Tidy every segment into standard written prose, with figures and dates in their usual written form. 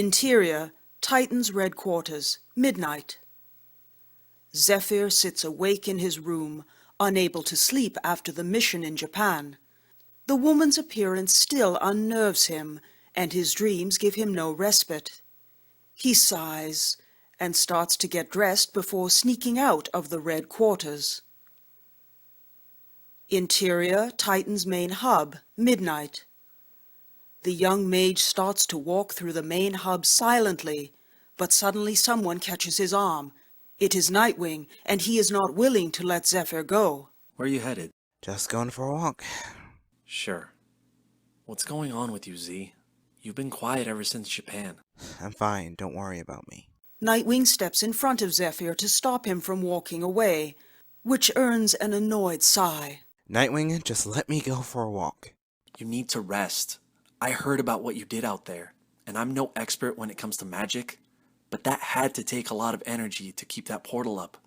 Interior, Titans' Red Quarters, midnight. Zephyr sits awake in his room, unable to sleep after the mission in Japan. The woman's appearance still unnerves him, and his dreams give him no respite. He sighs and starts to get dressed before sneaking out of the Red Quarters. Interior, Titan's main hub, midnight. The young mage starts to walk through the main hub silently, but suddenly someone catches his arm. It is Nightwing, and he is not willing to let Zephyr go. Where are you headed? Just going for a walk. Sure. What's going on with you, Z? You've been quiet ever since Japan. I'm fine, don't worry about me. Nightwing steps in front of Zephyr to stop him from walking away, which earns an annoyed sigh. Nightwing, just let me go for a walk. You need to rest. I heard about what you did out there, and I'm no expert when it comes to magic, but that had to take a lot of energy to keep that portal up.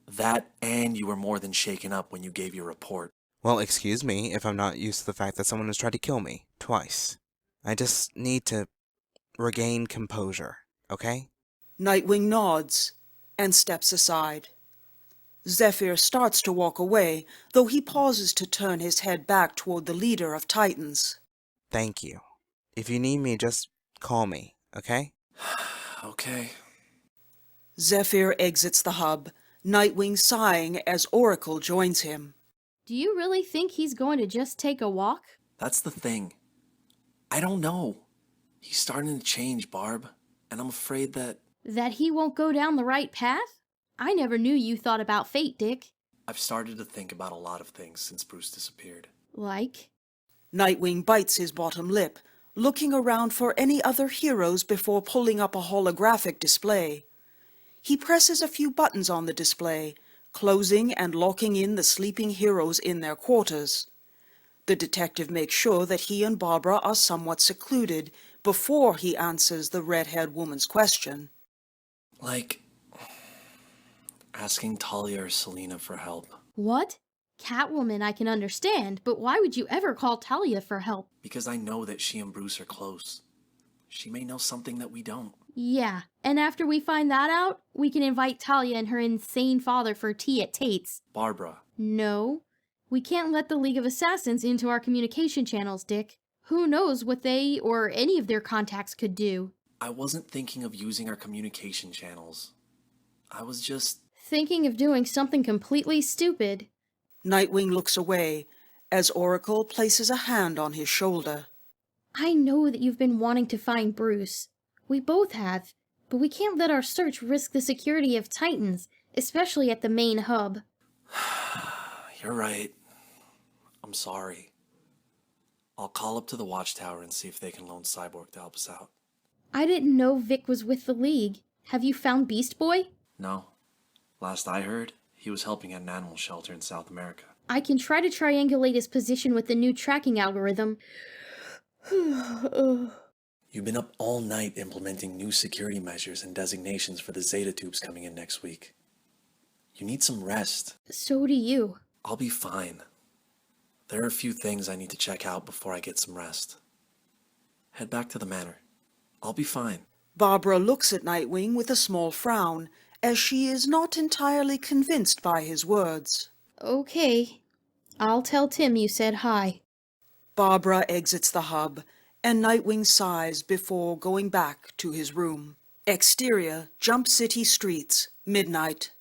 That, and you were more than shaken up when you gave your report. Well, excuse me if I'm not used to the fact that someone has tried to kill me. Twice. I just need to regain composure, okay? Nightwing nods and steps aside. Zephyr starts to walk away, though he pauses to turn his head back toward the leader of Titans. Thank you. If you need me, just call me, okay? Okay. Zephyr exits the hub, Nightwing sighing as Oracle joins him. Do you really think he's going to just take a walk? That's the thing. I don't know. He's starting to change, Barb, and I'm afraid that he won't go down the right path? I never knew you thought about fate, Dick. I've started to think about a lot of things since Bruce disappeared. Like? Nightwing bites his bottom lip, looking around for any other heroes before pulling up a holographic display. He presses a few buttons on the display, closing and locking in the sleeping heroes in their quarters. The detective makes sure that he and Barbara are somewhat secluded before he answers the red-haired woman's question. Like asking Talia or Selena for help. What? Catwoman I can understand, but why would you ever call Talia for help? Because I know that she and Bruce are close. She may know something that we don't. Yeah, and after we find that out, we can invite Talia and her insane father for tea at Tate's. Barbara. No. We can't let the League of Assassins into our communication channels, Dick. Who knows what they or any of their contacts could do? I wasn't thinking of using our communication channels. I was just thinking of doing something completely stupid. Nightwing looks away as Oracle places a hand on his shoulder. I know that you've been wanting to find Bruce. We both have, but we can't let our search risk the security of Titans, especially at the main hub. You're right. I'm sorry. I'll call up to the watchtower and see if they can loan Cyborg to help us out. I didn't know Vic was with the League. Have you found Beast Boy? No. Last I heard, he was helping at an animal shelter in South America. I can try to triangulate his position with the new tracking algorithm. You've been up all night implementing new security measures and designations for the Zeta tubes coming in next week. You need some rest. So do you. I'll be fine. There are a few things I need to check out before I get some rest. Head back to the manor. I'll be fine. Barbara looks at Nightwing with a small frown, as she is not entirely convinced by his words. Okay. I'll tell Tim you said hi. Barbara exits the hub, and Nightwing sighs before going back to his room. Exterior, Jump City streets, midnight.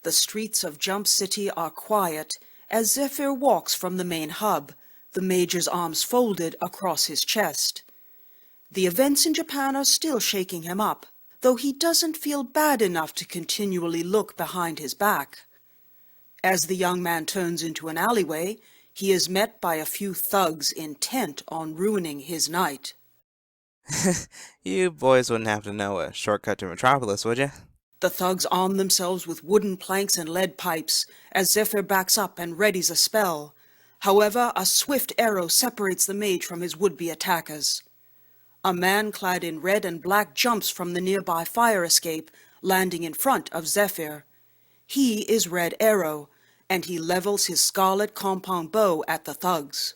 The streets of Jump City are quiet as Zephyr walks from the main hub, the Major's arms folded across his chest. The events in Japan are still shaking him up, though he doesn't feel bad enough to continually look behind his back. As the young man turns into an alleyway, he is met by a few thugs intent on ruining his night. You boys wouldn't have to know a shortcut to Metropolis, would you? The thugs arm themselves with wooden planks and lead pipes as Zephyr backs up and readies a spell. However, a swift arrow separates the mage from his would-be attackers. A man clad in red and black jumps from the nearby fire escape, landing in front of Zephyr. He is Red Arrow, and he levels his scarlet compound bow at the thugs.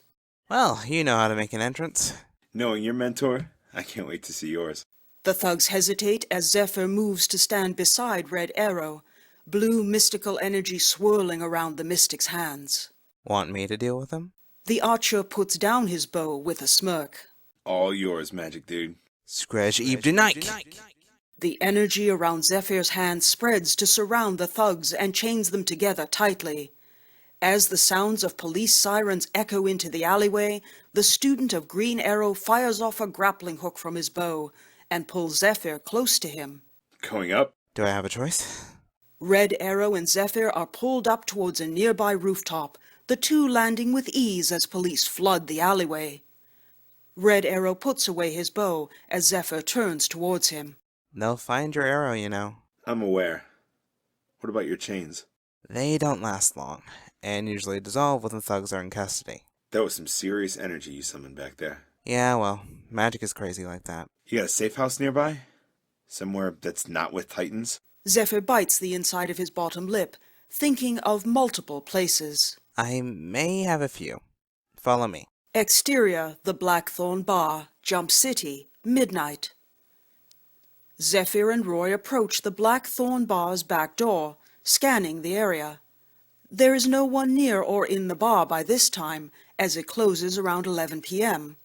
Well, you know how to make an entrance. Knowing your mentor, I can't wait to see yours. The thugs hesitate as Zephyr moves to stand beside Red Arrow, blue mystical energy swirling around the mystic's hands. Want me to deal with him? The archer puts down his bow with a smirk. All yours, magic dude. Scratch Eve tonight. The energy around Zephyr's hand spreads to surround the thugs and chains them together tightly. As the sounds of police sirens echo into the alleyway, the student of Green Arrow fires off a grappling hook from his bow and pulls Zephyr close to him. Going up? Do I have a choice? Red Arrow and Zephyr are pulled up towards a nearby rooftop, the two landing with ease as police flood the alleyway. Red Arrow puts away his bow as Zephyr turns towards him. They'll find your arrow, you know. I'm aware. What about your chains? They don't last long, and usually dissolve when the thugs are in custody. That was some serious energy you summoned back there. Yeah, well, magic is crazy like that. You got a safe house nearby? Somewhere that's not with Titans? Zephyr bites the inside of his bottom lip, thinking of multiple places. I may have a few. Follow me. Exterior, the Blackthorn Bar, Jump City, midnight. Zephyr and Roy approach the Blackthorn Bar's back door, scanning the area. There is no one near or in the bar by this time, as it closes around 11 p.m.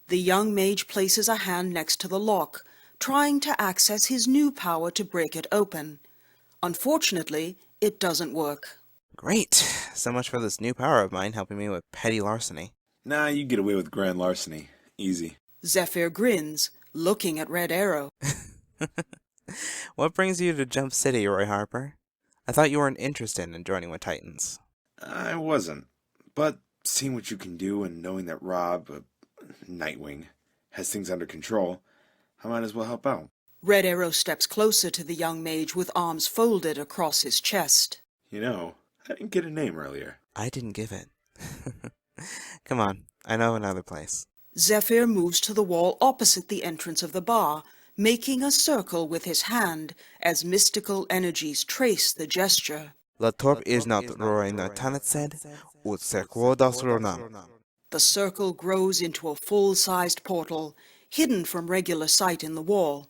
The young mage places a hand next to the lock, trying to access his new power to break it open. Unfortunately, it doesn't work. Great. So much for this new power of mine helping me with petty larceny. Nah, you get away with grand larceny. Easy. Zephyr grins, looking at Red Arrow. What brings you to Jump City, Roy Harper? I thought you weren't interested in joining with Titans. I wasn't. But seeing what you can do and knowing that Nightwing, has things under control, I might as well help out. Red Arrow steps closer to the young mage with arms folded across his chest. You know, I didn't get a name earlier. I didn't give it. Come on, I know another place. Zephyr moves to the wall opposite the entrance of the bar, making a circle with his hand as mystical energies trace the gesture. La Torp is not Roy Zatanna said, ut sequodas ronam. The circle grows into a full-sized portal, hidden from regular sight in the wall.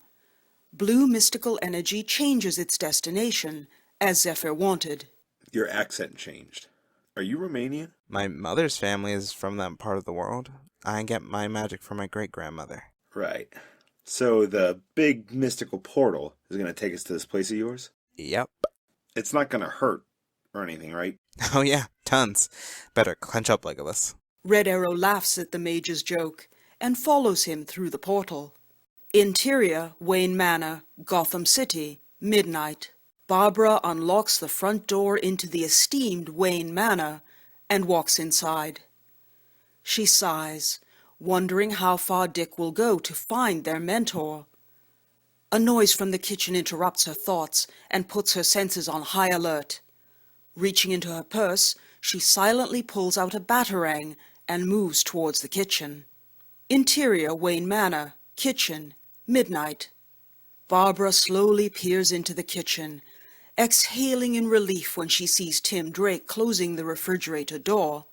Blue mystical energy changes its destination, as Zephyr wanted. Your accent changed. Are you Romanian? My mother's family is from that part of the world. I get my magic from my great-grandmother. Right. So the big mystical portal is going to take us to this place of yours? Yep. It's not going to hurt or anything, right? Oh yeah, tons. Better clench up, Legolas. Red Arrow laughs at the mage's joke and follows him through the portal. Interior, Wayne Manor, Gotham City, midnight. Barbara unlocks the front door into the esteemed Wayne Manor and walks inside. She sighs, wondering how far Dick will go to find their mentor. A noise from the kitchen interrupts her thoughts and puts her senses on high alert. Reaching into her purse, she silently pulls out a batarang and moves towards the kitchen. Interior, Wayne Manor, kitchen, midnight. Barbara slowly peers into the kitchen, exhaling in relief when she sees Tim Drake closing the refrigerator door.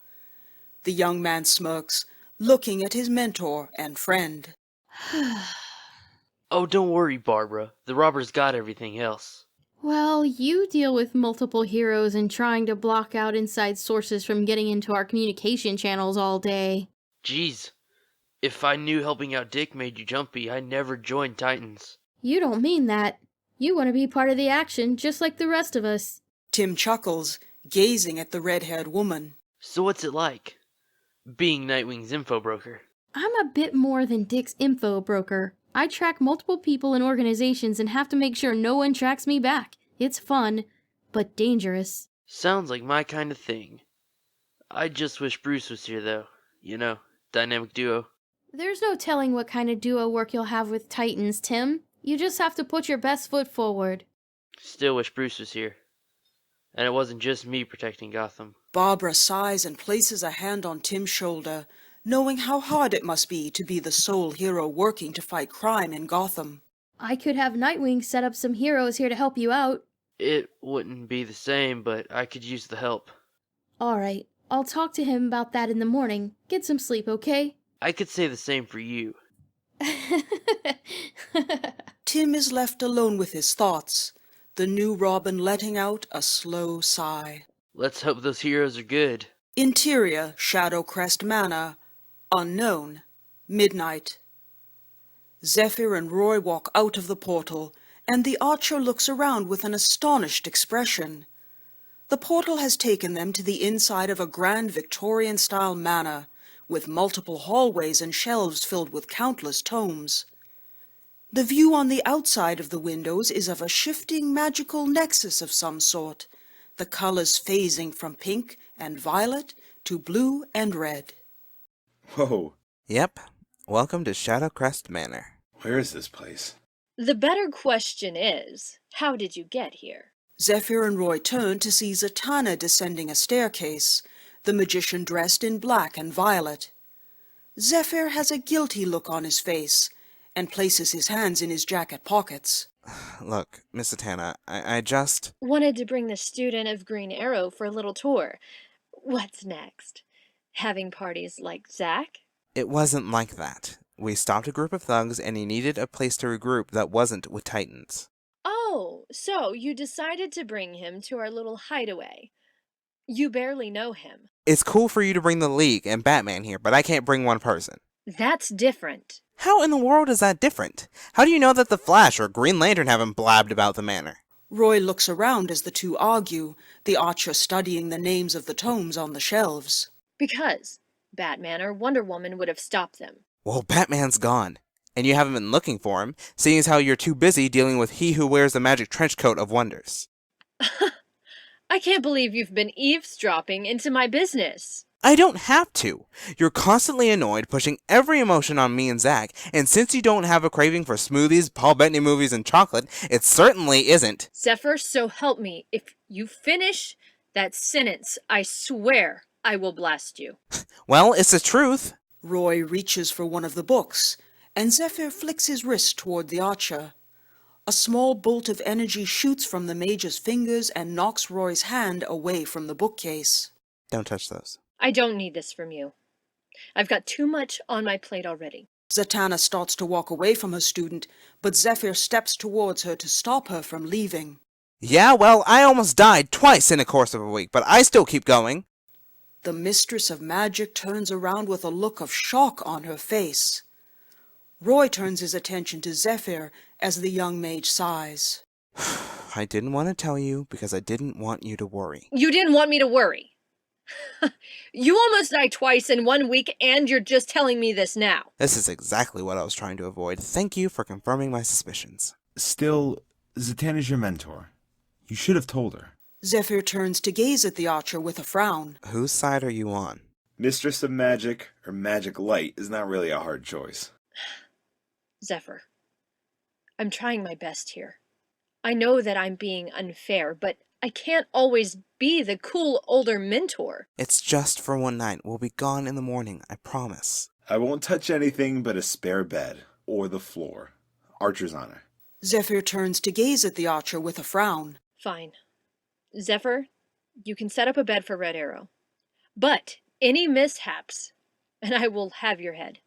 The young man smirks, looking at his mentor and friend. Oh, don't worry, Barbara. The robbers got everything else. Well, you deal with multiple heroes and trying to block out inside sources from getting into our communication channels all day. Jeez. If I knew helping out Dick made you jumpy, I'd never join Titans. You don't mean that. You want to be part of the action just like the rest of us. Tim chuckles, gazing at the red-haired woman. So what's it like, being Nightwing's info broker? I'm a bit more than Dick's info broker. I track multiple people and organizations and have to make sure no one tracks me back. It's fun, but dangerous. Sounds like my kind of thing. I just wish Bruce was here, though. You know, dynamic duo. There's no telling what kind of duo work you'll have with Titans, Tim. You just have to put your best foot forward. Still wish Bruce was here. And it wasn't just me protecting Gotham. Barbara sighs and places a hand on Tim's shoulder, knowing how hard it must be to be the sole hero working to fight crime in Gotham. I could have Nightwing set up some heroes here to help you out. It wouldn't be the same, but I could use the help. Alright, I'll talk to him about that in the morning. Get some sleep, okay? I could say the same for you. Tim is left alone with his thoughts, the new Robin letting out a slow sigh. Let's hope those heroes are good. Interior, Shadowcrest Manor. Unknown. Midnight. Zephyr and Roy walk out of the portal, and the Archer looks around with an astonished expression. The portal has taken them to the inside of a grand Victorian-style manor, with multiple hallways and shelves filled with countless tomes. The view on the outside of the windows is of a shifting magical nexus of some sort, the colors phasing from pink and violet to blue and red. Whoa, Yep. Welcome to Shadowcrest Manor. where is this place? The better question is, how did you get here? Zephyr and Roy turn to see Zatanna descending a staircase, the magician dressed in black and violet. Zephyr has a guilty look on his face and places his hands in his jacket pockets. Look, Miss Zatanna, I just... Wanted to bring the student of Green Arrow for a little tour. What's next? Having parties like Zach? It wasn't like that. We stopped a group of thugs and he needed a place to regroup that wasn't with Titans. Oh, so you decided to bring him to our little hideaway. You barely know him. It's cool for you to bring the League and Batman here, but I can't bring one person. That's different. How in the world is that different? How do you know that the Flash or Green Lantern haven't blabbed about the manor? Roy looks around as the two argue, the Archer studying the names of the tomes on the shelves. Because Batman or Wonder Woman would have stopped them. Well, Batman's gone. And you haven't been looking for him, seeing as how you're too busy dealing with he who wears the magic trench coat of wonders. I can't believe you've been eavesdropping into my business. I don't have to. You're constantly annoyed, pushing every emotion on me and Zach, and since you don't have a craving for smoothies, Paul Bettany movies, and chocolate, it certainly isn't. Zephyr, so help me. If you finish that sentence, I swear I will blast you. Well, it's the truth. Roy reaches for one of the books, and Zephyr flicks his wrist toward the Archer. A small bolt of energy shoots from the mage's fingers and knocks Roy's hand away from the bookcase. Don't touch those. I don't need this from you. I've got too much on my plate already. Zatanna starts to walk away from her student, but Zephyr steps towards her to stop her from leaving. Yeah, well, I almost died twice in the course of a week, but I still keep going. The mistress of magic turns around with a look of shock on her face. Roy turns his attention to Zephyr as the young mage sighs. I didn't want to tell you because I didn't want you to worry. You didn't want me to worry. You almost died twice in 1 week, and you're just telling me this now. This is exactly what I was trying to avoid. Thank you for confirming my suspicions. Still, Zatanna's your mentor. You should have told her. Zephyr turns to gaze at the Archer with a frown. Whose side are you on? Mistress of Magic or Magic Light is not really a hard choice. Zephyr, I'm trying my best here. I know that I'm being unfair, but I can't always be the cool older mentor. It's just for one night. We'll be gone in the morning, I promise. I won't touch anything but a spare bed or the floor. Archer's honor. Zephyr turns to gaze at the Archer with a frown. Fine. Zephyr, you can set up a bed for Red Arrow. But any mishaps, and I will have your head.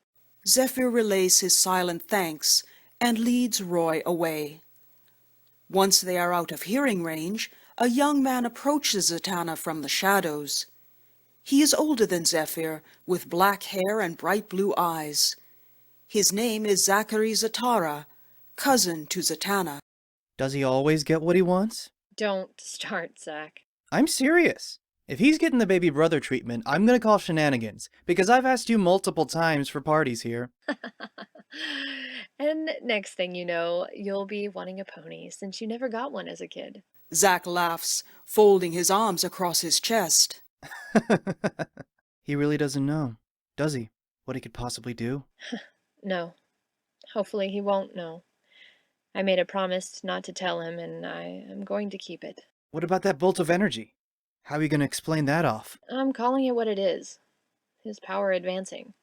Zephyr relays his silent thanks and leads Roy away. Once they are out of hearing range, a young man approaches Zatanna from the shadows. He is older than Zephyr, with black hair and bright blue eyes. His name is Zachary Zatara, cousin to Zatanna. Does he always get what he wants? Don't start, Zach. I'm serious. If he's getting the baby brother treatment, I'm gonna call shenanigans, because I've asked you multiple times for parties here. And next thing you know, you'll be wanting a pony since you never got one as a kid. Zach laughs, folding his arms across his chest. He really doesn't know, does he? What he could possibly do? No. Hopefully he won't know. I made a promise not to tell him, and I am going to keep it. What about that bolt of energy? How are you gonna explain that off? I'm calling it what it is. His power advancing.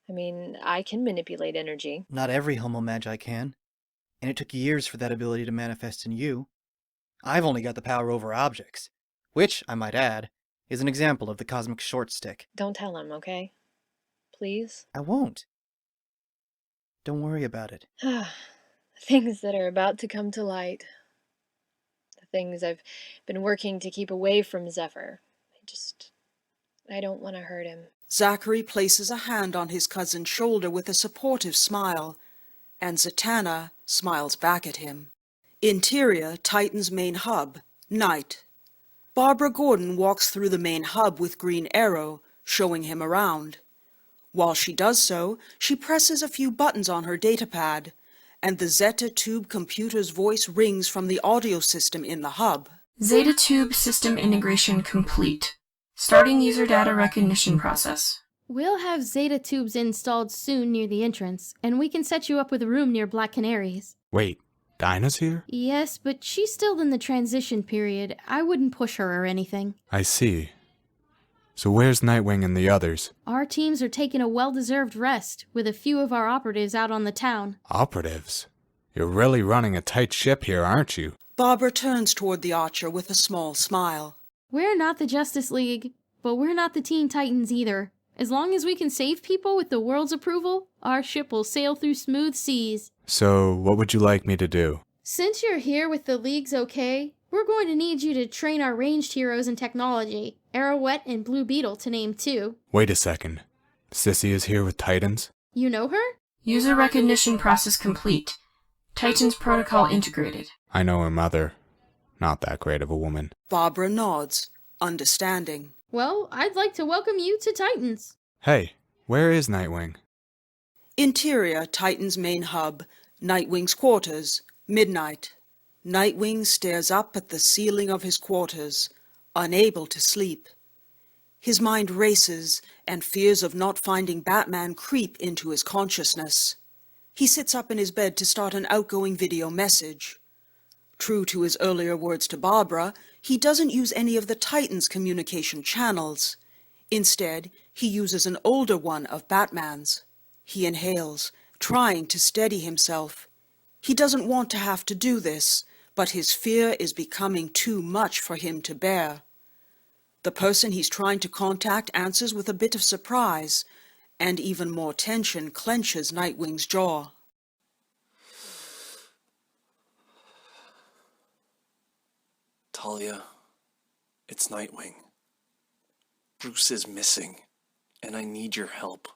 I mean, I can manipulate energy. Not every homo magi can. And it took years for that ability to manifest in you. I've only got the power over objects, which, I might add, is an example of the cosmic short stick. Don't tell him, okay? Please? I won't. Don't worry about it. Things that are about to come to light. The things I've been working to keep away from Zephyr. I don't want to hurt him. Zachary places a hand on his cousin's shoulder with a supportive smile, and Zatanna smiles back at him. Interior, Titan's main hub, night. Barbara Gordon walks through the main hub with Green Arrow, showing him around. While she does so, she presses a few buttons on her datapad, and the Zeta tube computer's voice rings from the audio system in the hub. Zeta tube system integration complete. Starting user data recognition process. We'll have Zeta tubes installed soon near the entrance, and we can set you up with a room near Black Canaries. Wait, Dinah's here? Yes, but she's still in the transition period. I wouldn't push her or anything. I see. So where's Nightwing and the others? Our teams are taking a well-deserved rest, with a few of our operatives out on the town. Operatives? You're really running a tight ship here, aren't you? Barbara turns toward the Archer with a small smile. We're not the Justice League, but we're not the Teen Titans either. As long as we can save people with the world's approval, our ship will sail through smooth seas. So, what would you like me to do? Since you're here with the League's okay, we're going to need you to train our ranged heroes in technology. Arrowette and Blue Beetle to name two. Wait a second. Sissy is here with Titans? You know her? User recognition process complete. Titans protocol integrated. I know her mother. Not that great of a woman. Barbara nods, understanding. Well, I'd like to welcome you to Titans. Hey, where is Nightwing? Interior, Titan's main hub, Nightwing's quarters, midnight. Nightwing stares up at the ceiling of his quarters, unable to sleep. His mind races, and fears of not finding Batman creep into his consciousness. He sits up in his bed to start an outgoing video message. True to his earlier words to Barbara, he doesn't use any of the Titans' communication channels. Instead, he uses an older one of Batman's. He inhales, trying to steady himself. He doesn't want to have to do this, but his fear is becoming too much for him to bear. The person he's trying to contact answers with a bit of surprise, and even more tension clenches Nightwing's jaw. Talia, it's Nightwing. Bruce is missing, and I need your help.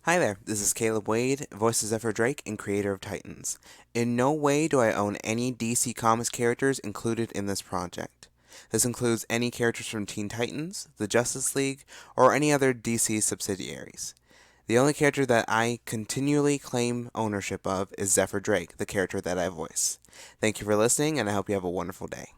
Hi there, this is Kaleb Wade, voice of Zephyr Drake and creator of Titans. In no way do I own any DC Comics characters included in this project. This includes any characters from Teen Titans, the Justice League, or any other DC subsidiaries. The only character that I continually claim ownership of is Zephyr Drake, the character that I voice. Thank you for listening, and I hope you have a wonderful day.